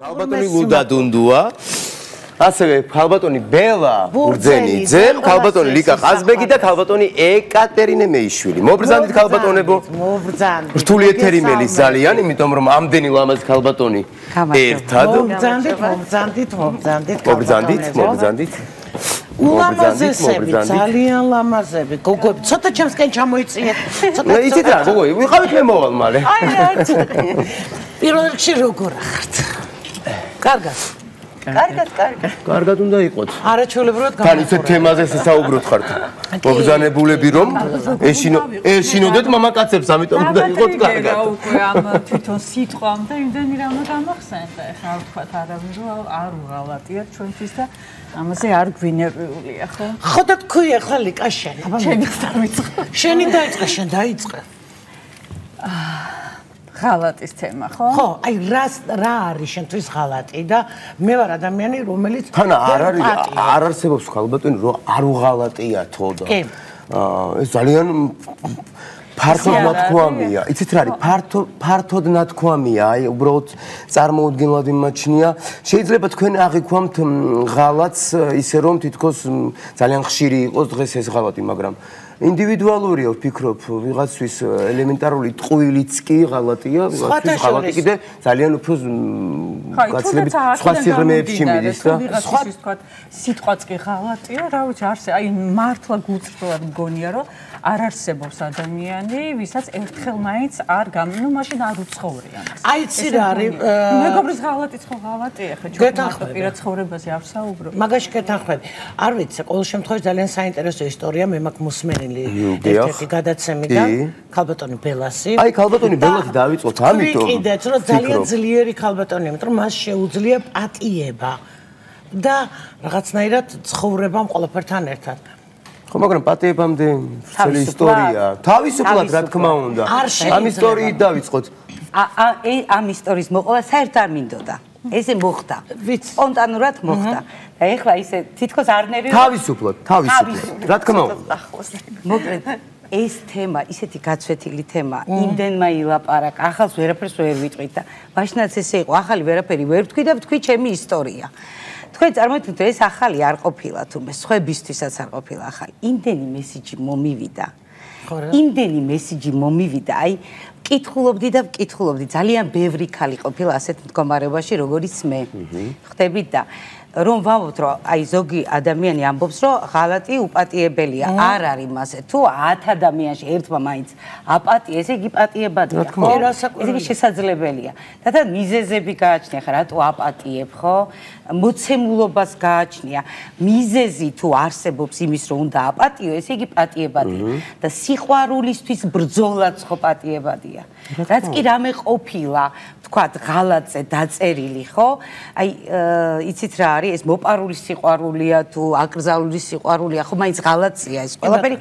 ქალბატონი ლუდა დუნდუა, ასევე ქალბატონი ბელა ბურძენიძე, ქალბატონი ლიკა ყაზბეგი და ქალბატონი ეკატერინე მეიშვილი. მობრძანდით ქალბატონებო. მობრძანდით. რთული ეთერი მელის ძალიან, იმიტომ რომ ამდენი ლამაზი ქალბატონი ერთად. მობრძანდით. ულამაზესები, ძალიან ლამაზები. გოგოები, ცოტა ჩემსკენ ჩამოიწიეთ. ცოტა. იცით რა, გოგოი, ვიყავით მე მოვალ მალე. აი, პირველ რიგში როგორ ახართ? კარგად. კარგად უნდა იყოთ. არაჩვეულებრივად თან ისეთ თემაზე საუბრობთ ხართ. მობრძანებულები რომ ეშინოდეთ მამაკაცებს, ამიტომ უნდა იყოთ კარგად. უკვე ამ თვითონ სიტყვამ და იმდენი რამე გამახსენდა. ეხლა ვთქვათ არავინ რომ არ უღალატია ჩვენთვის და ამაზე არ გვინერვიულია, ხო? ხო და თქვი ახლა ლიკა შენ. ჩემი ხსარვიწყო. შენი დაიწყე, შენ დაიწყე. ღალატის თემა, ხო? ხო, აი რა არის შენთვის ღალატი და მე ვარ ადამიანი, რომელიც თან არ არსებობს ქალბატონი, რომ არ უღალატია თო და ეს ძალიან ფართოდ ნათქვამია. იცით რა არის? ფართოდ ნათქვამია, აი უბრალოდ წარმოუდგენლად იმაჩნია. შეიძლება თქვენ აღიქვამთ ღალატს ისე რომ თითქოს ძალიან ხშირი იყოს დღეს ეს ღალატი, მაგრამ ინდივიდუალურია ვფიქრობ, ვიღაცთვის ელემენტარული ტყუილიც კი ღალატია, ვიღაცთვის ღალატი კიდე ძალიან უფრო გაცილებით სხვა სიღრმეებში მიდის და ვიღაცისთვის თქვა სიტყვაც კი ღალატია, რა ვიცი, აი მართლა გულწრფელად მგონია, რომ არ არსებობს ადამიანი, ვისაც ერთხელ მაინც არ ნუ მაშინ არ უცხოვრია. აი იცი რა არის? მეგობრის ღალატიც ხო ღალატია, ხო ჩვენ პირად ცხოვრებაზე არ ვსაუბრობ. მაგაში გეთანხმები. არ ვიცი, ყოველ შემთხვევაში ძალიან საინტერესო ისტორია, მე მაქვს მოსმენილი ერთ-ერთი გადაცემიდან, ქალბატონი ბელასი. აი ქალბატონი ბელასი დავიწყოთ, ამიტომ. კიდეც რომ ძალიან ძლიერი ქალბატონია, იმიტომ რომ მას შეუძლია პატიება და რაღაცნაირად ცხოვრებამ ყველაფერთან ერთად. ხო, მაგრამ პატიებამდე მთელი ისტორია. თავისუფლად, რა თქმა უნდა. ამ ისტორიით დავიწყოთ. ამ ისტორიის მოყოლა საერთოდ არ მინდოდა. ესე მოხდა. სპონტანურად მოხდა. და ეხლა ისე თითქოს არ ნერვიულობ. თავისუფლად. რა თქმა უნდა. მოკლედ ეს თემა, ისეთი გაცვეთილი თემა, იმდენმა ილაპარაკა, ახალს ვერაფერს ვერ ვიტყვით და მაშინაც ესე იყო, ახალი ვერაფერი ვერ ვთქვი და ვთქვი ჩემი ისტორია. თქვენ წარმოიდგინეთ, ეს ახალი არ ყოფილა თუმე, სხვებისთვისაც არ ყოფილა ახალი. იმდენი მესიჯი მომივიდა, აი ვკითხულობდი და ვკითხულობდი, ძალიან ბევრი ქალი ყოფილა ასეთ მდგომარეობაში, როგორიც მე. ხვდებით და რომ ვამბობთ, რომ აი ზოგი ადამიანი ამბობს, რომ ღალატი უპატიებელია, არ არის მასე. თუ 10 ადამიანში ერთმა მაინც აპატია, ესე იგი პატიებადია. ესე იგი შესაძლებელია. და თან მიზეზები გააჩნია, ხა რატო აპატიებ, ხო? მოცემულობას გააჩნია. მიზეზი თუ არსებობს იმის, რომ უნდა აპატიო, ესე იგი პატიებადია. და სიყვარულისთვის ბრძოლაც ხო პატიებადია. რაც კი რამე ყოფილა, თქვათ ღალატზე დაწერილი, ხო? აი იცით რა არის, ეს მოპარული სიყვარულია თუ აკრძალული სიყვარულია, ხო მაინც ღალატია ეს ყველაფერი.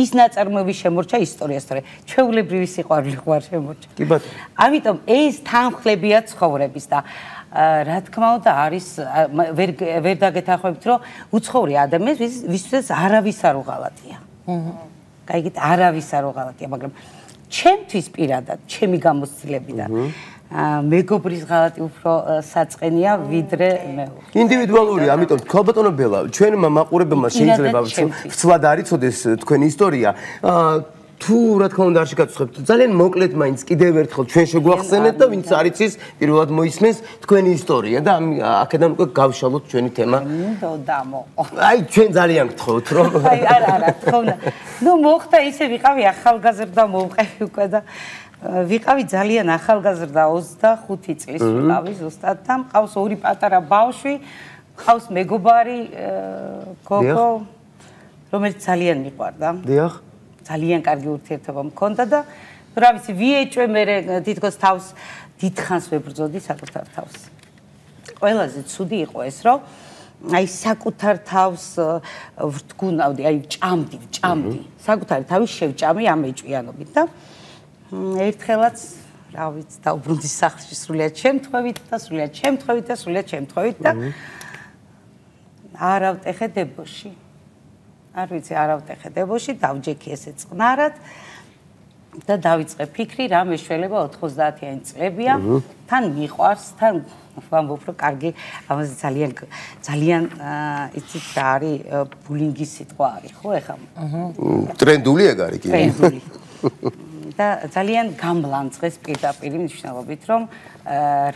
ის ნაწარმოები შემორჩა ისტორიასთან. ჩვეულებრივი სიყვარული ხო არ შემორჩა. კი ბატონო. ამიტომ ეს თანხლებია ცხოვრების და რა თქმა უნდა არის ვერ დაგეთანხმებით, რომ უცხოვრია ადამიანს, ვისაც არავის არ უღალატია. გაიგეთ, არავის არ უღალატია, მაგრამ ჩემთვის პირადად, ჩემი გამოცდილებიდან მეგობრის ღალატი უფრო საწყენია ვიდრე მე. ინდივიდუალურია, ამიტომ ქალბატონო ბელა, ჩვენმა მაყურებელმა შეიძლება ვცლად არ იცოდეს თქვენი ისტორია. თუ რა თქმა უნდა არ შეგაცვლებთ, ძალიან მოკლედ მაინც კიდევ ერთხელ ჩვენ შეგვახსენეთ და ვინც არ იცის, პირველად მოისმენს თქვენი ისტორია და აქედან უკვე გავშალოთ ჩვენი თემა. აი ჩვენ ძალიან გთხოვთ რომ აი არა, თხოვნა. ნუ მოხდა ისე ვიყავი ახალგაზრდა მომყევი უკვე და ვიყავი ძალიან ახალგაზრდა 25 წლის ვიყავი ზუსტად და მყავს ორი პატარა ბავშვი, მყავს მეგობარი გოგო, რომელიც ძალიან მიყვარდა. დიახ. ძალიან კარგი ურთიერთობა მქონდა და რა ვიცი, ვიეჭვე მე თითქოს თავს დიდხანს ვებრძოდი საკუთარ თავს. ყველაზე ცუდი იყო ეს, რომ აი საკუთარ თავს ვრთგუნავდი, აი ჭამდი. საკუთარი თავი შევჭამი ამ ეჭვიანობით და ერთხელაც რა ვიცი, დაუბრუნდი სახლში სრულიად შემთხვევით და არ ავტეხე დებოში. არ ვიცი, არ ავტეხე დებოში, დავჯექი ესე წყნარად და დავიწყე ფიქრი, რა მეშველება 90-იანი წლებია, თან მიყვარს, თან ვამბობ რომ კარგი ამაზე ძალიან იცით რა არის ბულინგის სიტყვა არის ხო ეხლა ტრენდული ეგ არის კი ტრენდული და ძალიან გამლანძღეს პირდაპირ მნიშვნელობით რომ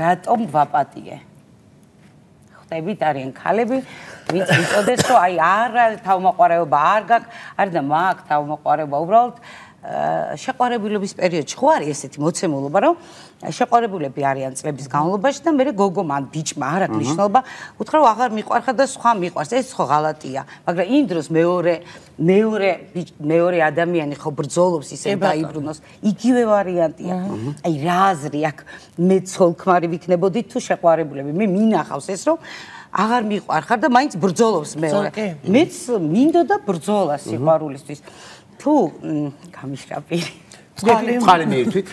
რატომ ვაპატიე ხდებით არიან ქალები ვინც იწოდეს რომ აი არა თავმოყარეობა არ გაქვს არ და მაგ თავმოყარეობა უბრალოდ შეყვარებულობის პერიოდში ხო არის ესეთი მოცემულობა რომ შეყვარებულები არიან წლების განმავლობაში და მე გოგო მან ბიჭმა არ აქვს მნიშვნელობა უთხრა რომ აღარ მიყვარხარ და სხვა მიყვარს ეს ხო ღალატია მაგრამ იმ დროს მეორე ადამიანი ხო ბრძოლობს ისე დაიბრუნოს იგივე ვარიანტია აი რა აზრი აქვს მე ცოლ-ქმარი ვიქნებოდი თუ შეყვარებულები მე მინახავს ეს რომ აღარ მიყვარხარ და მაინც ბრძოლობს მეორე მეც მინდოდა ბრძოლა სიყვარულისთვის თუ გამიშრაპირი წყალი მიირთვით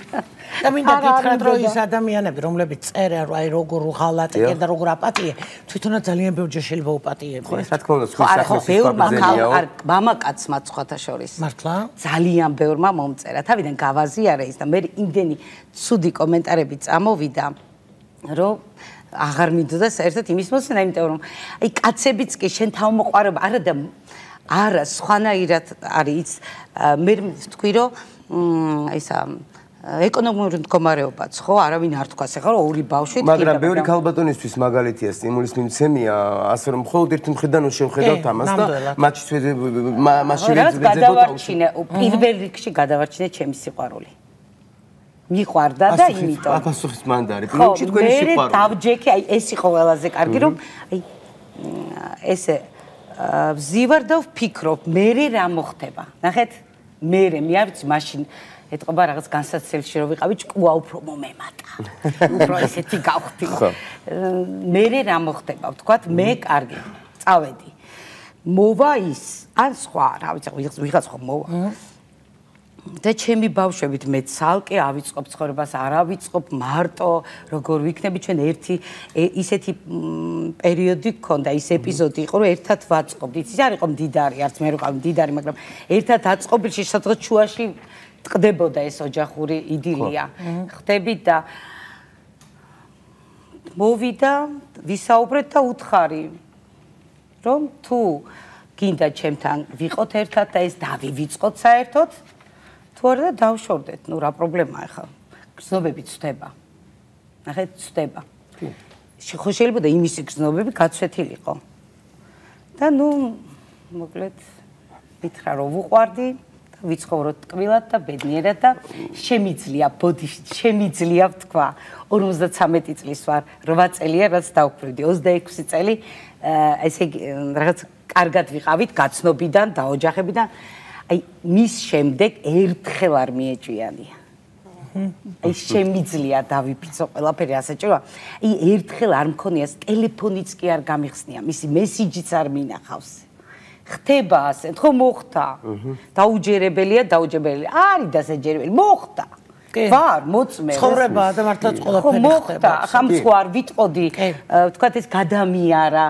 და მინდა გითხრათ რომ ის ადამიანები რომლებიც წერენ რომ აი როგორ უღალატე და როგორ აპატიე თვითონაც ძალიან ბევრჯერ შეიძლება უპატიებდეს ხო რა თქმა უნდა სხვა ბევრმა მამაკაცმა სხვათა შორის მართლა ძალიან ბევრმა მომწერა თავიდან გავაზიარა ის და მე იმდენი ცუდი კომენტარები წამოვიდა რომ აღარ მინდოდა საერთოდ იმის მოსვენა იმიტომ რომ აი კაცებიც კი შენ თავმოყარეობა არა სხვანაირად არის მე ვთქვი რომ ისა ეკონომიური მდგომარეობაც ხო არავინ არ თქვას ახლა რომ ორი ბავშვი მაგრამ ბევრი ქალბატონისთვის მაგალითია სტიმულის მიმცემია ასე რომ მხოლოდ ერთი მხრიდან შევხედავთ ამას და მასში გადავარჩინე პირველ რიგში გადავარჩინე ჩემი სიყვარული მიყვარდა და იმიტომ აფასუხის მანდარი პირველში თქვენი სიყვარული მე დავჯექი აი ეს იყო ყველაზე კარგი რომ აი ესე ვზივარ და ვფიქრობ მე რა მოხდება ნახეთ მე არ ვიცი მაშინ ეთყობა რაღაც განსაცდელში რომ ვიყავი ჭკუა უფრო მომემატა უფრო ესეთი გავხდი მე რა მოხდება ვთქვათ მე კარგი წავედი მოვა ის ან სხვა რა ვიცი ვიღაც ხო მოვა და ჩემი ბავშვებით მე ცალკე ავიწყობ ცხოვრებას არ ავიწყობ მარტო როგორ ვიქნები ჩვენ ერთი ისეთი პერიოდი გქონდა ის ეპიზოდი იყო რომ ერთად ვაწყობთ იცი არ იყო მდიდარი არც მე რო ყავი მდიდარი მაგრამ ერთად აწყობილში სადღაც შუაში ტყდებოდა ეს ოჯახური იდილია ხდებით და მოვიდა ვისაუბრეთ და უთხარი რომ თუ გინდა ჩემთან ვიყოთ ერთად და ეს დავივიწყოთ საერთოდ თუ არა და დავშორდეთ, ნუ რა პრობლემაა ახლა? გრძნობები ცვდება. ნახეთ, ცვდება. ხო შეიძლება და იმისი გრძნობები გაცვეთილიყო. და ნუ მოკლედ მითხრა რომ ვუყვარდი და ვიცხოვროთ ტკბილად და ბედნიერად და შემიძლია ბოდიში, შემიძლია ვთქვა. 53 წლის ვარ, 8 წელია რაც დავკვირდი, 26 წელი ესე რაღაც კარგად ვიყავით გაცნობიდან და ოჯახებიდან. აი მის შემდეგ ერთხელ არ მიეჭვიანია. აი შემიძლია დავიფიცო ყველაფერი ასეჭირვა. აი ერთხელ არ მქონია ტელეფონიც კი არ გამიხსნია, მისი მესიჯიც არ მინახავს. ხდება ასე, ხო მოხდა. დაუჯერებელია, დაუჯერებელი. არის დასაჯერებელი, მოხდა. ვარ მოწმე ცხოვრებაა და მართლაც ყველაფერი ხდება. ახლა სხვა არ ვიტყოდი, ვთქვათ ეს გადამიარა,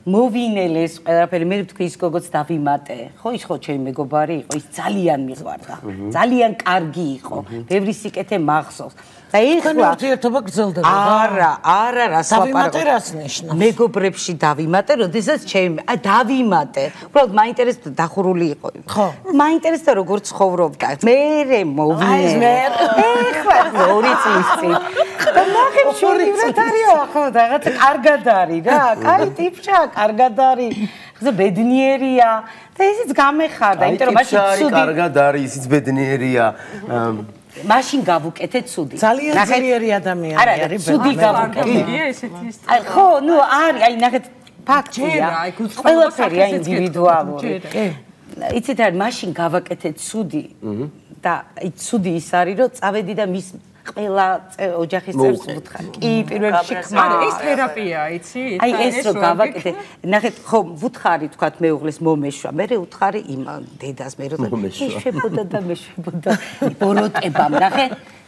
მოვინელეს ყველაფერი, მე ვთქვი ის გოგოც დავიმატე. ხო ის ხო ჩემი მეგობარი იყო, ის ძალიან მიყვარდა. ძალიან კარგი იყო. ბევრი სიკეთე მახსოვს. და ეხლა ურთიერთობა გრძელდება. არა, რას დავიმატე რას ნიშნავს? მეგობრებში დავიმატე, როდესაც ჩემი, დავიმატე. უბრალოდ მაინტერესდა დახურული იყო. ხო. მაინტერესდა როგორ ცხოვრობდა. მე მოვინე. ეხლა 2 წლის წინ. და ნახე შორივრად არისო, ხო, რაღაც კარგად არის რა. კაი ტიპშა, კარგად არის. ხზე ბედნიერია. და ისიც გამეხარდა, იმიტომ რომ მაშინ ცუდი კარგად არის, ისიც ბედნიერია. მაშინ გავუკეთე ცუდი. ძალიან ძლიერი ადამიანი არის. ცუდი გავუკეთე. ესეთი ის. ხო, ნუ არის, აი ნახეთ ფაქტია. ყველაფერი ინდივიდუალური. იცით რა, მაშინ გავაკეთე ცუდი და აი ცუდი ის არის, რომ წავედი და მის ყველა ოჯახის წევრს ვუთხარ. კი, პირველ რიგში ხმა. ეს თერაპია, იცი? აი ეს რო გავაკეთე. ნახეთ, ხო, ვუთხარი თქვათ მეუღლის მომეშვა. მე ვუთხარი იმ დედას მე რო შეშებოდა და მეშვებოდა. ბოროტებამ,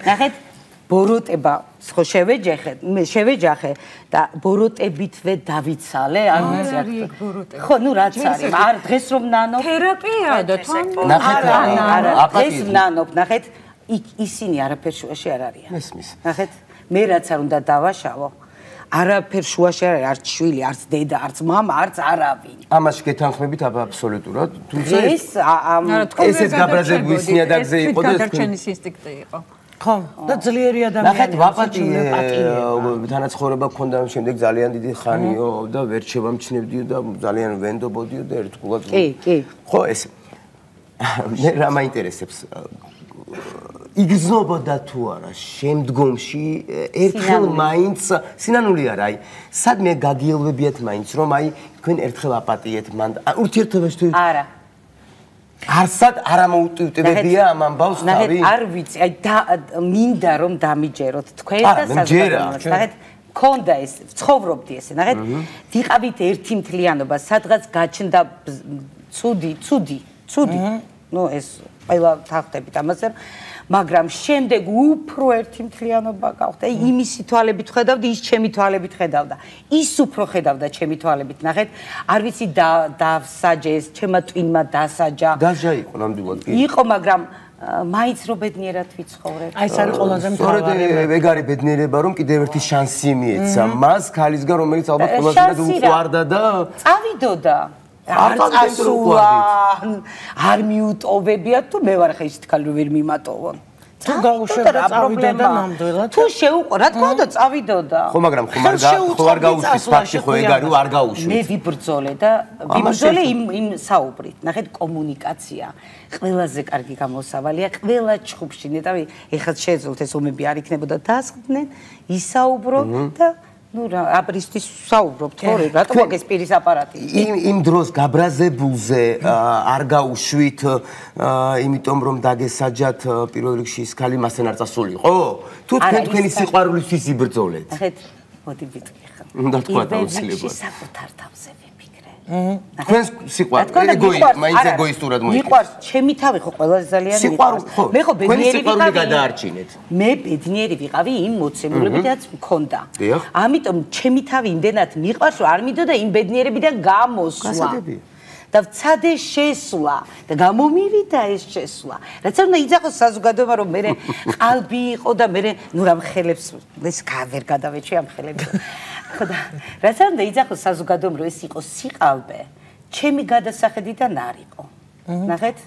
ნახეთ, ბოროტება ხო შევეჯახე და ბოროტებითვე დავიცალე, არ ვიცი აქ. ხო, ნუ რაც არის, არ დღეს რომ ნანობ თერაპია და თან არა, დღეს ნანობ, ნახეთ ისინი არაფერ შუაში არ არიან. მესმის. ნახეთ, მე რაც არ უნდა დავაშავო. არაფერ შუაში არ არის, არც შვილი, არც დედა, არც მამა, არც არავინ. ამაში გეთანხმებით აბსოლუტურად. თუმცა ესეც გაბრაზებული ნიადაგზე იყო და გადარჩენის ინსტინქტი იყო. ხო, და ძლიერი ადამიანი. ნახეთ, ვაპატიე თანაცხოვრება გქონდა შემდეგ ძალიან დიდი ხანიო და ვერ შევამჩნევდიო და ძალიან ვენდობოდიო და ერთგულად. კი. ხო, ეს მე რა მაინტერესებს იგრძნობოდა თუ არა შემდგომში ერთხელ მაინც სინანული არა აი სადმე გაგიელვებიათ მაინც რომ აი თქვენ ერთხელ აპატიეთ მან ურთიერთობაში თუ არა არსად არ ამოუტივტებებია ამ ამბავს თავი ნახეთ არ ვიცი აი მინდა რომ დამიჯეროთ თქვენ და საზოგადოებას ნახეთ ქონდა ეს ცხოვრობდი ესე ნახეთ ვიყავით ერთი მთლიანობა სადღაც გაჩნდა ცუდი ნუ ეს ყველა თახტებით ამაზე მაგრამ შემდეგ უფრო ერთი მთლიანობა გავხდა იმისი თვალებით ხედავდი ის ჩემი თვალებით ხედავდა ის უფრო ხედავდა ჩემი თვალებით ნახეთ არ ვიცი დავსაჯეს ჩემმა ტვინმა დასაჯა იყო ნამდვილად იყო მაგრამ მაინც რო ბედნიერად ვიცხოვრე აი ეს არის ყველაზე მთავარი სწორედ ეგ არის ბედნიერება რომ კიდევ ერთი შანსი მიეცა მას ქალისგან რომელიც ალბათ ყველაზე მეტად უყვარდა და წავიდოდა არ წასულა არ მიუტოვებიათ თუ მე ვარ ხა ისეთი ქალი რომ ვერ მიმატოვონ თუ გაუშვებდა წავიდოდა ნამდვილად თუ შეუყო რა თქმა უნდა წავიდოდა ხო მაგრამ ხო არ გაუშვის ფაქტი ხო ეგ არის არ გაუშვით მე ვიბრძოლე და იმ საუბრით ნახეთ კომუნიკაცია ყველაზე კარგი გამოსავალია ყველა ჩხუბში ნეტავი ეხლა შეეძლოთ ეს ომები არ იქნებოდა დასხდნენ ისაუბრო და ну აბრისტის საუბრობთ ხო რატომ აგეს პირის აპარატი იმ დროს გაბრაზებულზე არ გაუშვით იმიტომ რომ დაგესაჯათ პირველ რიგში ის ქალი მასთან არ წასულიყო თუ თქვენი სიყვარულისთვის იბრძოლეთ ნახეთ მოდი ვიტყვი ხა უნდა თქვა აუცილებლად საკუთარ თავზე ვიფიქრე თქვენ სიყვარული მაინც ეგოისტურად მოიყვარს მიყვარს ჩემი თავი ხო ყველაზე ძალიან მიყვარს მე ხო ბედნიერი ვიყავი გადაარჩინეთ მე ბედნიერი ვიყავი იმ მოცემულებითაც მქონდა ამიტომ ჩემი თავი იმდენად მიყვარს რომ არ მიდოდა იმ ბედნიერებიდან გამოსვლა და ვცადე შესვლა და გამომივიდა ეს შესვლა რაც უნდა იძახოს საზოგადოება რომ მე ყალბი იყო და მე ნუ რამ ხელებს ეს ვერ გადავეჩვი ამ ხელებს ხო და რაც უნდა იძახოს საზოგადოებამ რომ ეს იყო სიყალბე ჩემი გადასახედიდან არ იყო ნახეთ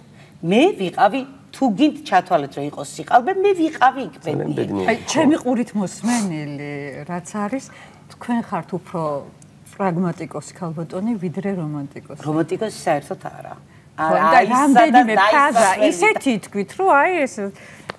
მე ვიყავი თუ გინდ ჩათვალეთ რომ იყოს სიყალბე მე ვიყავი იქ ბედნიერი აი ჩემი ყურით მოსმენილი რაც არის თქვენ ხართ უფრო პრაგმატიკოსი ქალბატონი ვიდრე რომანტიკოსი რომანტიკოსი საერთოდ არა აი რამდენიმე ფრაზა ისეთი თქვით რომ აი ეს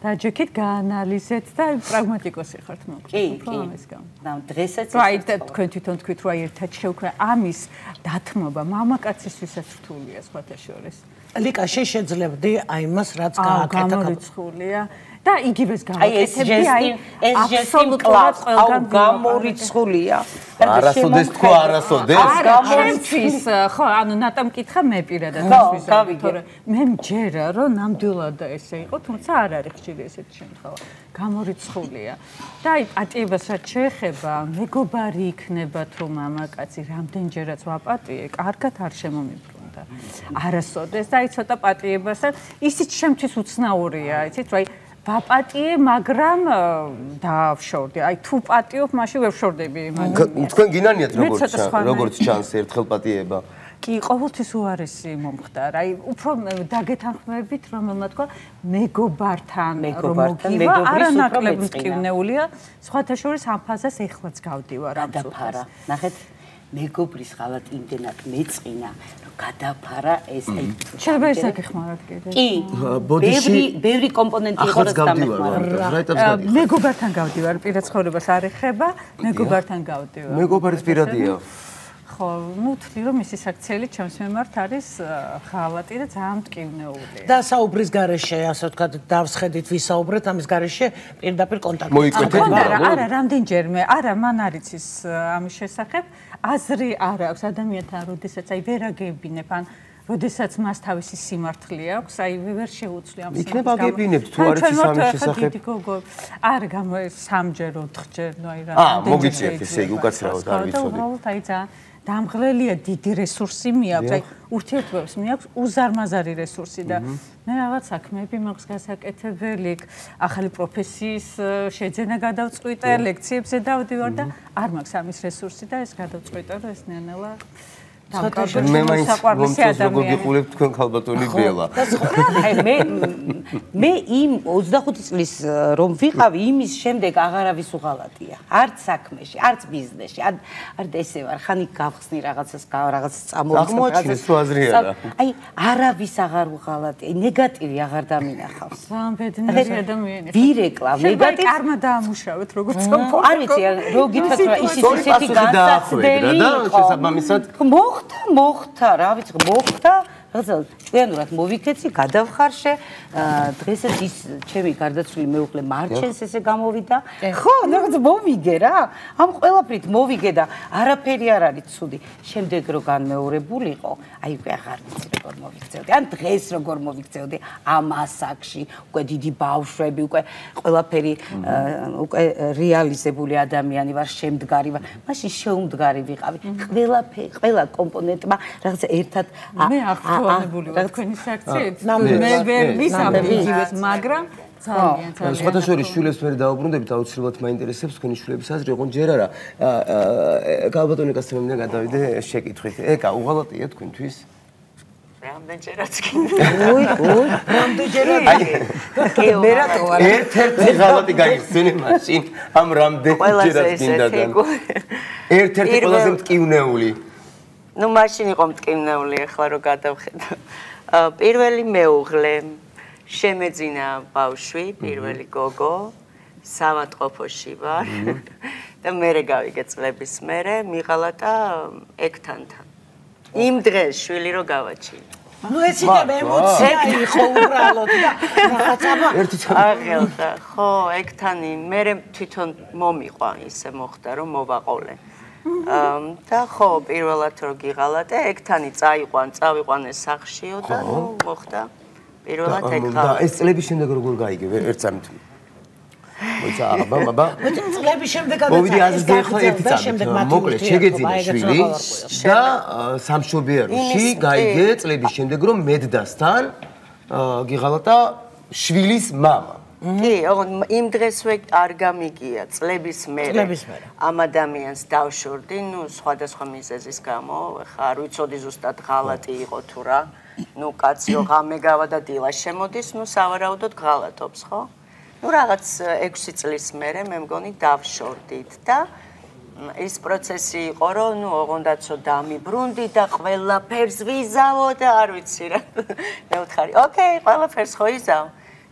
დაჯექით გაანალიზეთ და პრაგმატიკოსი ხართ მოგწონს და დღესაც აი თქვენ თვითონ თქვით რომ აი ერთად შევქმნა ამის დათმობა მამაკაცისთვისაც რთულია სხვათა შორის ლიკა შეძლებდი აი მას რაც გააკეთა გამორიცხულია და იგივეს გავაკეთებდი აი ეს აბსოლუტურად ყველგან გამორიცხულია არასოდეს თქვა არასოდეს გამორიცხვის ხო ანუ ნატამ კითხა მე პირადად თორე მე მჯერა რომ ნამდვილად ესე იყო თუმცა არ არის ხშირი ესეთი შემთხვევა გამორიცხულია და აი პატიებასაც შეეხება მეგობარი იქნება თუ მამაკაცი რამდენჯერაც ვაპატიე კარგად არ შემომიბრუნდა არასოდეს და აი ცოტა პატიებასაც ისიც შემთვის უცნაურია იცით რომ აი ვაპატიე მაგრამ დავშორდი აი თუ პატიობ მაშინ ვერ შორდები თქვენ გინანიათ როგორც ჩანს ერთხელ პატიება კი ყოველთვის უარესი მომხდარა აი უფრო დაგეთანხმებით რომელმა თქვა მეგობართან რომ მოგივა არანაკლებ მტკივნეულია სხვათა შორის ამ ფაზას ეხლაც გავდივარ ამ წუთას ნახეთ მეგობრის ხალატ იმდენად მეწყინა რომ გადაფარა ეს აი შეიძლება ეს აკეხმაროთ კიდე კი ბევრი კომპონენტი იყო რაც დამეხმარა მეგობართან გავდივარ პირად ცხოვრებას არ ეხება მეგობართან გავდივარ მეგობარის პირადია ხო, ну თვლი რომ მისი საქციელი ჩემს მიმართ არის ხალატი და ძალიან მტკივნეულია. და საუბრის გარეშე, ასე ვთქვათ, დავსხედით ვისაუბრეთ ამის გარეშე პირდაპირ კონტაქტი. მოიკვეთეთ არა, რამდენჯერმე, არა, მან არის ის ამის შესახებ, აზრი არ აქვს ადამიანთან, როდესაც აი ვერ აგებინებ, ან როდესაც მას თავისი სიმართლე აქვს, აი ვერ შეუძლია ამ სიმართლეს. იქნება აგებინებთ თუ არის ის ამის შესახებ. არა, სამჯერ, 4ჯერ, ну აი რა. მოგიწიეთ ესე იგი უკაცრავად არ ვიცოდი. აი ძალიან დამღლელია დიდი რესურსი მიაქვს, აი ურთიერთობებს მიაქვს უზარმაზარი რესურსი და მე რაღაც საქმეები მაქვს გასაკეთებელი, ახალი პროფესიის შეძენა გადავწყვიტე, ლექციებზე დავდივარ და არ მაქვს ამის რესურსი და ეს გადავწყვიტე, რომ ეს ნელა მე მაინც მომწონს როგორ გიყურებ თქვენ ქალბატონი ბელა. მე იმ 25 წლის რომ ვიყავი იმის შემდეგ აღარავის უღალატია. არც საქმეში, არც ბიზნესში. არ ესე ვარ, ხანი გავხსნი რაღაცას წამოვიწყე. აღმოაჩინეს თუ აზრია. აი, არავის აღარ უღალატია, ნეგატივი აღარ დამინახავს. ბედნიერი ადამიანი. ვირეკლავ ნეგატივს. კარმა დაამუშავეთ როგორც არ ვიცი, რო გითხრათ რომ ისეთი განსაცდელი იყო. შესაბამისად მოხდა, რა ვიცი, მოხდა, რაღაცა ჭკვიანურად მოვიქეცი, გადავხარშე, დღესაც ის ჩემი გარდაცვლილი მეუღლე მარჩენს ესე გამოვიდა. ხო, რაღაცა მოვიგე რა. ამ ყველაფრით მოვიგე და არაფერი არ არის ცუდი. შემდეგ რო განმეორებულიყო, აი უკვე აღარ ვიცი როგორ მოვიქცევდი. ან დღეს როგორ მოვიქცევდი ამ ასაკში, უკვე დიდი ბავშვები, უკვე ყველაფერი უკვე რეალიზებული ადამიანი ვარ, შემდგარი ვარ. მაშინ შეუმდგარი ვიყავი. ყველა კომპონენტმა რაღაცა ერთად მე აღწონებული ვარ თქვენი საქციით. მე ვერ ვისამდი იგივეს, მაგრამ ძალიან ძალიან. სხვათა შორის შვილებს ვერ დაუბრუნდებით, აუცილებლად მაინტერესებს თქვენი შვილების აზრი, ოღონდ ჯერ არა. ქალბატონი კასტრემიდან გადავიდე შეკითხვით. ეკა, უღალატია თქვენთვის? რამდენჯერაც კი. რამდენჯერაც. მე რატო ვარ? ერთ-ერთი ღალატი გაიხსენე მაშინ ამ რამდენჯერაც გინდაგან. ერთ-ერთი ყველაზე მტკივნეული. ნუ მაშინ იყო მტკივნეული, ახლა რო გადავხედო. პირველი მეუღლე შემეძინა ბავშვი, პირველი გოგო, სამატყოფოში ვარ. და მერე გავიგე წლების მერე, მიღალატა ექთანთან. იმ დღეს შვილი რო გავაჩინე. ნუ ეს იქნება ემოცია იყო უბრალოდ და რაღაცა აღელდა, ხო, ექთანი მერე თვითონ მომიყვა, ისე მოხდა რომ მოვაყოლე. და ხო, პირველად რო გიღალატე, ექთანი წავიყვანე სახლშიო და ნუ მოხდა პირველად ეკღალა. და ეს წლების შემდეგ როგორ გაიგე ერთ წამით? მოიცა აბა. წლების შემდეგ მოვიდი აზრზე ახლა ერთი წამით. მოკლედ შეგეძინა შვილი და სამშობიაროში გაიგე წლების შემდეგ რომ მედდასთან გიღალატა შვილის მამა. კი, იმ დღესვე არ გამიგია წლების მერე. ამ ადამიანს დავშორდი, ნუ სხვადასხვა მიზეზის გამო, ხა არ ვიცოდი ზუსტად ღალატი იყო თუ რა. ნუ კაციო ღამე გავა და დილა შემოდის, ნუ სავარაუდოდ ღალატობს, ხო? ნუ რაღაც 6 წლის მერე მე მგონი დავშორდით და ის პროცესი იყო, რომ ნუ ოღონდაცო დამიბრუნდი და ყველაფერს ვიზავო და არ ვიცი რა. მე ვთხარი, ოკეი, ყველაფერს ხო იზავ?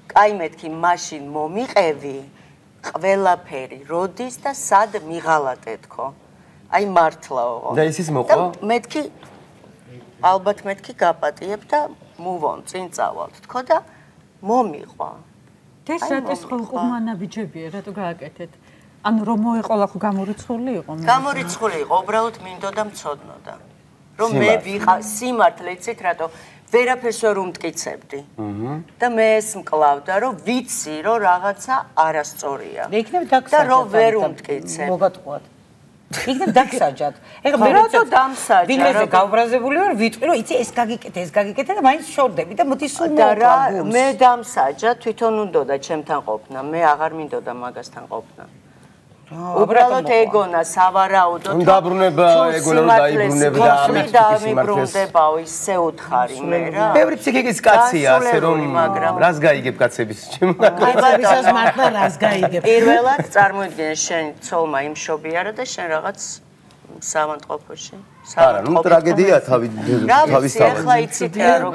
კაი მეთქი მაშინ მომიყევი ყველაფერი როდის და სად მიღალატე თქო. აი მართლაო. და ისიც მოყვა? მეთქი ალბათ მეთქი გაპატიებ და მოვონ წინ წავალ თქო და მომიყვა. ეს რატოს ყურმანაბიჯებია, რატო გააკეთეთ? ანუ რომ მოეყოლა ხო გამორიცხული იყო? გამორიცხული იყო, უბრალოდ მინდოდა მცოდნოდა. რომ მე ვიყავ სიმართლეცით რატო ვერაფერს ვერ უმტკიცებდი. და მე ეს მკლავდა, რომ ვიცი, რომ რაღაცა არასწორია. მე იქნებ დაგსაჯად. და რომ ვერ უმტკიცებ. მოგატყუათ. იქნებ დაგსაჯად. ეხლა მე რატო დამსაჯა? ვინმეზე გავბრაზებული ვარ, ვიტყვი, რომ იცი ეს გაგიკეთე და მაინც შორდები და მოდი სულ მოვყვა. მე დამსაჯა, თვითონ უნდოდა ჩემთან ყოფნა, მე აღარ მინდოდა მაგასთან ყოფნა. უბრალოდ ეგონა სავარაუდოდ დაბრუნება ეგონა რომ დაიბრუნებდა დამიბრუნდებაო ისე უთხარი მე რა ბევრი ფსიქიკის კაცია ასე რომ რას გაიგებ კაცების კაცებისას მართლა რას გაიგებ პირველად წარმოიდგინე შენ ცოლმა იმშობიარა და შენ რაღაც სამანტყოფოში არა ნუ ტრაგედია თავის ახლა იცით რომ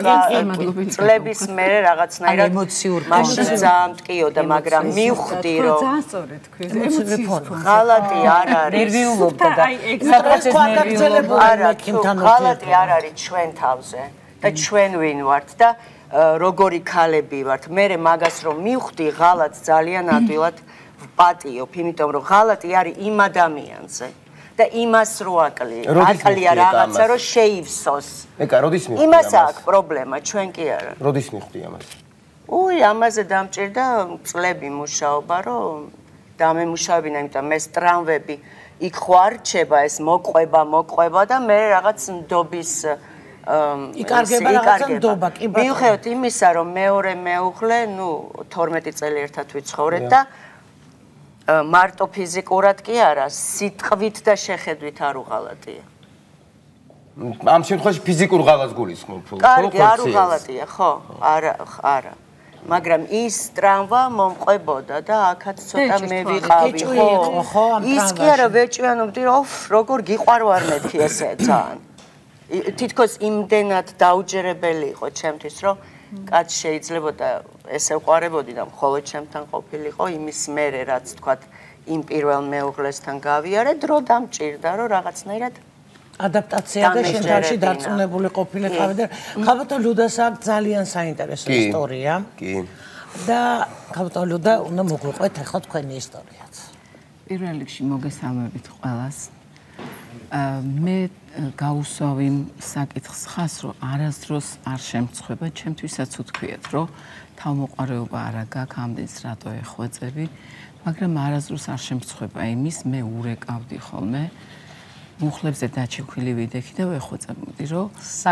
წლების მერე რაღაცნაირად მაშინ ძალიან მტკიოდა მაგრამ მივხვდი რომ ძალიან სწორედ თქვენ ემოციის ღალატი არ არის ნერვიულობდა და სადღაც ღალატი არ არის ჩვენ თავზე და ჩვენ ვინ ვართ და როგორი ქალები ვართ მე მაგას რომ მივხვდი ღალატს ძალიან ადვილად ვპატიობ იმიტომ რომ ღალატი არის იმ ადამიანზე და იმას რო აკლია რაღაცა რომ შეივსოს. ეკა, როდის მივხვდი? იმას აქვს პრობლემა, ჩვენ კი არა. როდის მივხვდი ამას? ამაზე დამჭირდა წლები მუშაობა, რომ დამემუშავებინა, იმიტომ მე ტრამვები იქ ხო არ რჩება ეს მოყვება და მე რაღაც ნდობის იკარგება რაღაცა ნდობა, კი ბატონო. მიუხედავად იმისა, რომ მეორე მეუღლე, 12 წელი ერთად ვიცხოვრეთ და მარტო ფიზიკურად კი არა, სიტყვით და შეხედვით არ უღალატია. ამ შემთხვევაში ფიზიკურ ღალატს გულისხმობ. კარგი, არ უღალატია, ხო? არა. მაგრამ ის ტრამვა მომყვებოდა და აქაც ცოტა მე ვიყავი, ხო? ის კი არა ვეჭვიანობდი, როგორ გიყვარვარ მეთქი ესე ძალიან. თითქოს იმდენად დაუჯერებელი იყო ჩემთვის, რომ კაც შეიძლებოდა ესე ვყარებოდი და მხოლოდ ჩემთან ყოფილიყო იმის მერე, რაც თქვათ იმ პირველ მეუღლესთან გავიარე, დრო დამჭირდა, რომ რაღაცნაირად ადაპტაცია და შენ თავში დარწმუნებული ყოფილიყავი და ხალბატონ ლუდას აქვს ძალიან საინტერესო ისტორია. კი. და ხალბატონ ლუდა უნდა მოგვიყვეთ ახლა თქვენი ისტორიაც. პირველ რიგში მოგესალმებით ყველას. მე გავუსვავ იმ საკითხს ხას, რომ არასდროს არ შემწხვება, ჩემთვისაც უთქვიათ, რომ თავმოყარეობა არა გაქვს, ამდენს რატო ეხვეწები, მაგრამ არასდროს არ შემწხვება იმის, მე ურეკავდი ხოლმე. მუხლებზე დაჩექვილი ვიდექი და ვეხვეწებოდი, რომ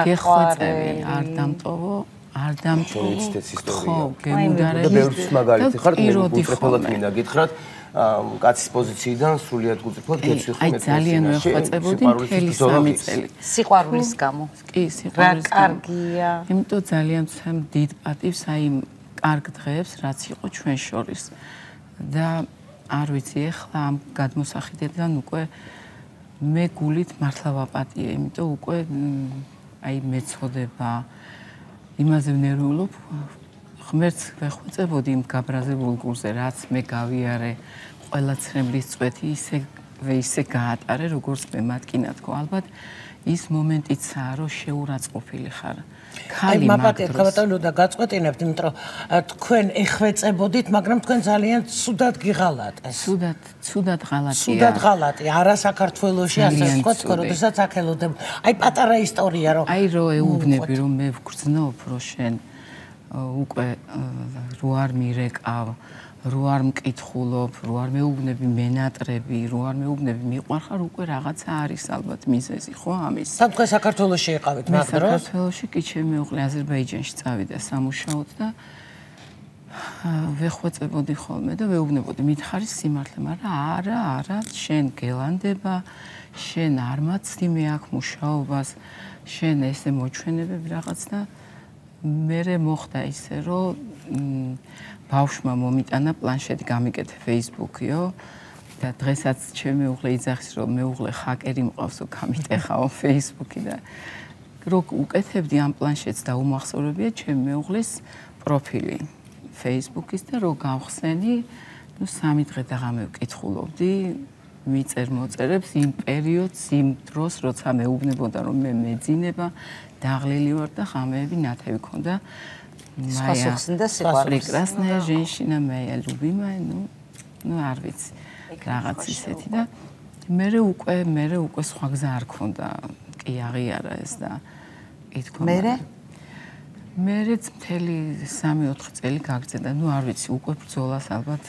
გეხვეწები, არ დამტოვო, არ დამტოვო. ხო, გემუდარები. და ბევრს მაგალითი ხარ, მე უწრაფად მინდა გითხრათ, კაცის პოზიციიდან სრულიად უწრაფად გეცვი ხოლმე. აი ძალიან ვეხვეწებოდი მთელი 3 წელი. სიყვარულის გამო. კი, სიყვარულის გამო. რა კარგია. იმიტომ ძალიან ვცემ დიდ პატივს აი იმ კარგ დღეებს, რაც იყო ჩვენ შორის. და არ ვიცი, ეხლა ამ გადმოსახიდებიდან უკვე მე გულით მართლა ვაპატიე, იმიტომ უკვე აი მეწოდება იმაზე ვნერვულობ, ღმერთს ვეხვეწებოდი იმ გაბრაზებულ გულზე, რაც მე გავიარე, ყველა ცრემლის წვეთი ისე გაატარე, როგორც მე მათკინა თქო. ალბათ ის მომენტიცაა, რომ შეურაცხყოფილი ხარ. აი მაპატიეთ ხალბატონ ლუდა გაწყვეტინებთ, იმიტომ რომ თქვენ ეხვეწებოდით, მაგრამ თქვენ ძალიან ცუდად გიღალატეს. ცუდად ღალატია. ცუდად ღალატია, არა საქართველოში ასე სხვა თქო, როდესაც აქელოდებ. აი პატარა ისტორია რომ აი რო ეუბნები, რომ მე ვგრძნობ, რომ შენ უკვე რო არ მირეკავ, რო არ მკითხულობ, რო არ მეუბნები მენატრები, რო არ მეუბნები მიყვარხარ, უკვე რაღაცა არის ალბათ მიზეზი, ხო ამის. თან თქვენ საქართველოში იყავით მაგ დროს? საქართველოში კი ჩემი მეუღლე აზერბაიჯანში წავიდა სამუშაოდ და ვეხვეწებოდი ხოლმე და ვეუბნებოდი, მითხარი სიმართლე, მაგრამ არა, შენ გელანდება, შენ არ მაცდი მე აქ მუშაობას, შენ ესე მოჩვენებები რაღაც და მერე მოხდა ისე, რომ ბავშვმა მომიტანა პლანშეტი გამიკეთე Facebook-იო და დღესაც ჩემი მეუღლე იძახის, რომ მეუღლე ჰაკერი მყავს, გამიტეხაო Facebook-ი და რო უკეთებდი ამ პლანშეტს და უმახსოვრებია ჩემი მეუღლის პროფილი Facebook-ის და რო გავხსენი, 3 დღე და ღამე ვკითხულობდი, მიწერ მოწერებს იმ პერიოდს, იმ დროს, როცა მეუბნებოდა, რომ მე მეძინება, დაღლილი ვარ და ღამეები ნათევი ქონდა. прекрасная женщина, моя любимая, არ ვიცი, რაღაც ისეთი და მერე უკვე სხვა გზა არ ქონდა, კი აღიარა ეს და ითქვა. მერეც მთელი 3-4 წელი გაგრძელდა, არ ვიცი, უკვე ბრძოლას ალბათ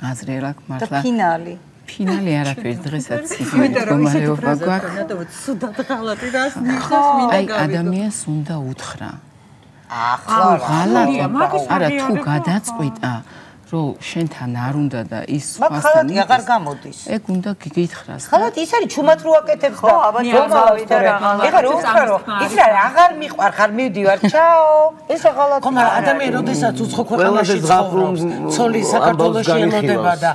აზრი არ აქვს მართლა. და ფინალი არაფერი, დღესაც მდგომარეობა გვაქვს. სუდად ღალატი რას ნიშნავს მინდა აი ადამიანს უნდა უთხრა. ახლა არა თუ გადაწყვიტა რომ შენთან არ უნდა და ის სხვასთან ხალათი აღარ გამოდის ეგ უნდა გიგითხრას ხალათი ის არის ჩუმად რო აკეთებს და გავავიდა რაღაც ეხლა რო უთხრა რომ ის არის აღარ მიყვარ ხარ მივდივარ ჩაო ეს ხალათი ხომ არა ადამიანი როდესაც უცხო ქვეყანაში ცხოვრობს ცოლი საქართველოში ელოდება და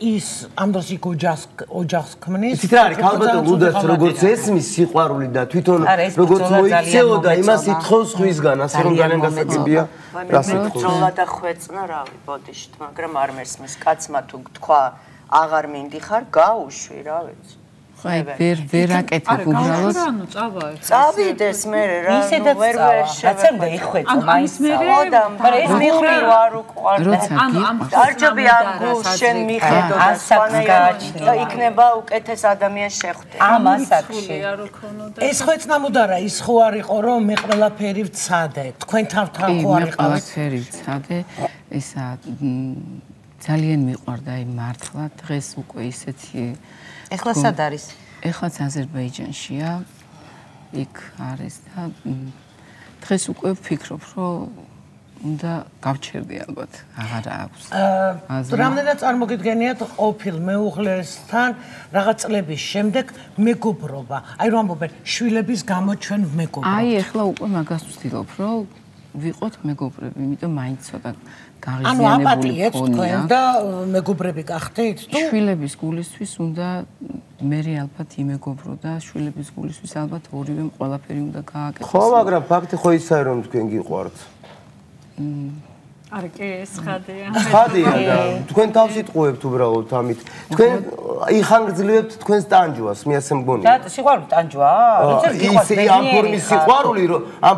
ის ამ დროს იქ ოჯახს ქმნის იცით რა არის ხალბატონ ლუდას როგორც ესმის სიყვარული და თვითონ როგორც მოიქცეოდა იმას ითხოვს ხვისგან ასე რომ ძალიან გასაგებია რას ითხოვს ბრძოლა და ხვეწნა რავი ბოდიშით მაგრამ არ მესმის კაცმა თუ თქვა აღარ მინდიხარ გაუშვი რა ვიცი აი ვერ აკეთებ უბრალოდ წავიდეს მე რა ვერ რაცემდა იხვეწო მაინც მაგრამ ეს მიხრი ვარ უყვარ არჯობი ამ გულს შენ მიხედო და ასაკგააჩნია იქნება უკეთეს ადამიანს შეხვდე ამ ასაკში ეს ხვეწნა მუდარა ის ხო არ იყო რომ მე ყველაფერი ვცადე თქვენ თავთან ხო არ იყავით ყველაფერი ვცადე ისა ძალიან მიყვარდა აი მართლა დღეს უკვე ისეთი ეხლა სად არის? ეხლაც აზერბაიჯანშია. იქ არის და დღეს უკვე ვფიქრობ, რომ უნდა გავჩერდი ალბათ, აღარა აქვს. რამდენად წარმოგიდგენიათ ყოფილ მეუღლესთან რაღაც წლების შემდეგ მეგობრობა? აი რომ ამბობენ, შვილების გამო ჩვენ ვმეგობრობთ. აი ეხლა უკვე მაგას ვცდილობ, რომ ვიყოთ მეგობრები, იმიტომ მაინც ცოტა გაღიზიანებული თქვენ და მეგობრები გახდით თუ შვილების გულისთვის უნდა მე ალბათ იმეგობრო და შვილების გულისთვის ალბათ ორივე ყველაფერი უნდა გააკეთოს. ხო, მაგრამ ფაქტი ხო ისაა რომ თქვენ გიყვართ. არა კი ხადია. ხადია და თქვენ თავს იტყუებთ უბრალოდ ამით. თქვენ იხანგრძლივებთ თქვენს ტანჯვას, მე ასე მგონია. და სიყვარული ტანჯვაა? ისე ამ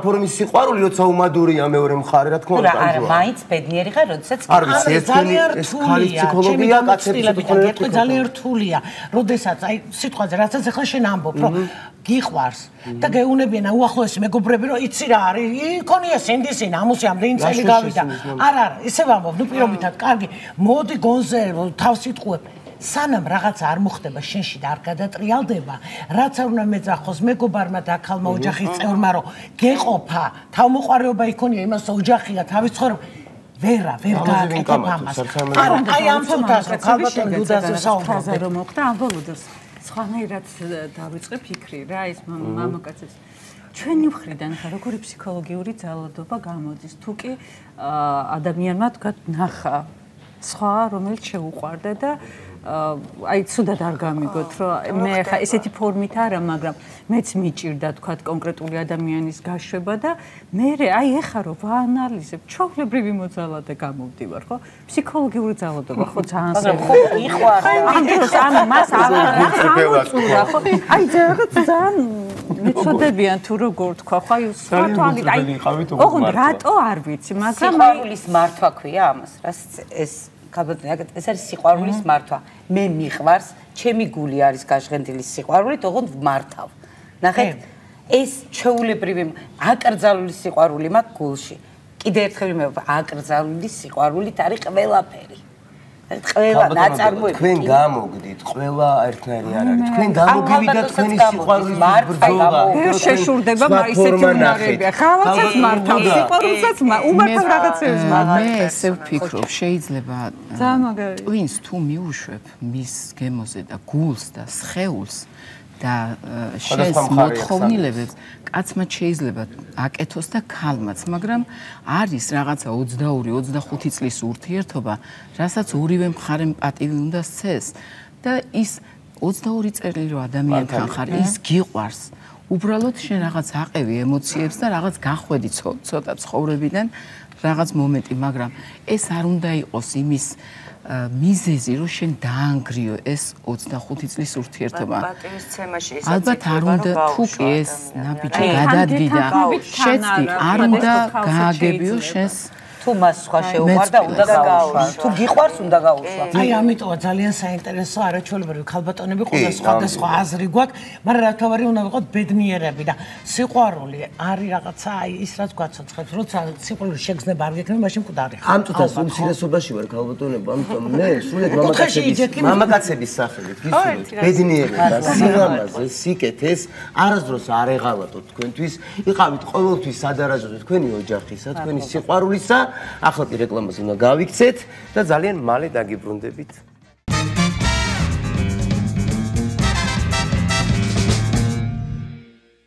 ფორმის სიყვარული, როცა უმადურია მეორე მხარე, რა თქმა უნდა ტანჯვაა. არა, მაინც ბედნიერი ხარ, როდესაც არ ვიცი, ეს ხალის ფსიქოლოგია კაცებს ძალიან რთულია. როდესაც აი სიტყვაზე რასაც ახლა შენ ამბობ, რომ გიყვარს და გეუნებიან უახლოესი მეგობრები, რომ იცი რა არის, იქონია სინდისი, ნამუსი ამდენი წელი გავიდა. არა, ისე ვამბობ, ნუ პირობითად, კარგი, მოდი გონზე თავს იტყუებ. სანამ რაღაც არ მოხდება შენში და არ გადატრიალდება, რაც არ უნდა მეძახოს მეგობარმა და ახალმა ოჯახის წევრმა, რომ გეყოფა, თავმოყარეობა იქონია იმას ოჯახია, თავის ცხოვრება ვერ გააკეთებ ამას. არა, აი ამ წუთას რომ ქალბატონ დუდაზე საუბრობ, რომ მოხდა ამ ბოლოდოს სხვანაირად დავიწყე ფიქრი რა, ის მამაკაცებს ჩვენი მხრიდან ხა როგორი ფსიქოლოგიური ძალადობა გამოდის თუ კი ადამიანმა თქვა ნახა სხვა რომელიც შეუყვარდა და აი ცუდად არ გამიგოთ რომ მე ხა ესეთი ფორმით არა მაგრამ მეც მიჭირდა თქვა კონკრეტული ადამიანის გაშვება და მე აი ეხა რომ ვაანალიზებ ჩვეულებრივი მოძალადე გამოვდივარ ხო ფსიქოლოგიური ძალადობა ხო ძალიან სერიოზული ამ მას ამოწურა ხო აი რაღაც ძალიან მეწოდებიან თუ როგორ თქვა ხო აი სხვა თვალით აი ოღონდ რატო არ ვიცი მაგრამ სიყვარულის მართვა ქვია ამას რას ეს კაბატონი ეს არის სიყვარულის მართვა მე მიყვარს ჩემი გული არის გაშღენდილი სიყვარულით ოღონდ მართავ ნახეთ ეს ჩვეულებრივი აკრძალული სიყვარული მაქვს გულში კიდე ერთხელ მე აკრძალული სიყვარულით არის ყველაფერი ყველა ნაწარმოები თქვენ გამოგდით ყველა ერთნაირი არ არის თქვენ გამოგივიდა თქვენი სიყვარულის ბრძოლა ვერ შეშურდება ისეთი უნარებია ხალხსაც მართავ სიყვარულსაც უმართავ რაღაცებს მე ესე ვფიქრობ შეიძლება twins თუ მიუშვებ მის გემოზე და გულს და სხეულს და შენს მოთხოვნილებებს კაცმა შეიძლება აკეთოს და ქალმაც, მაგრამ არის რაღაცა 22-25 წლის ურთიერთობა, რასაც ორივე მხარემ პატივი უნდა სცეს და ის 22 წელი რო ადამიანთან ხარ, ის გიყვარს. უბრალოდ შენ რაღაც აყევი ემოციებს და რაღაც გახვედი ცოტა ცხოვრებიდან რაღაც მომენტი, მაგრამ ეს არ უნდა იყოს იმის მიზეზი რომ შენ დაანგრიო ეს 25 წლის ურთიერთობა. ალბათ არ უნდა თუ კი ეს ნაბიჯი გადადგიდა, შეცდი არ უნდა გააგებიო შენს თუ მას სხვა შეუყვარდა უნდა გაუშვა. თუ გიყვარს უნდა გაუშვა. აი ამიტომა ძალიან საინტერესო არაჩვეულებრივი ქალბატონები ყველა სხვადასხვა აზრი გვაქვს, მაგრამ რა თავარი უნდა ვიყოთ ბედნიერები და სიყვარული არის რაღაცა აი ის რაც გვაცოცხლებს, როცა სიყვარულის შეგრძნება არ გექნება, მაშინ მკვდარი ხარ. ამ წუთას უმცირესობაში ვარ ქალბატონებო, ამიტომ მე სულად მამაკაცების სახელით გისურვებთ ბედნიერება, სილამაზე, სიკეთეს, არასდროს არ ეღალატოთ თქვენთვის, იყავით ყოველთვის სადარაჯოზე თქვენი ოჯახისა, თქვენი სიყვარულისა. ახლა კი რეკლამას უნდა გავიქცეთ და ძალიან მალე დაგიბრუნდებით.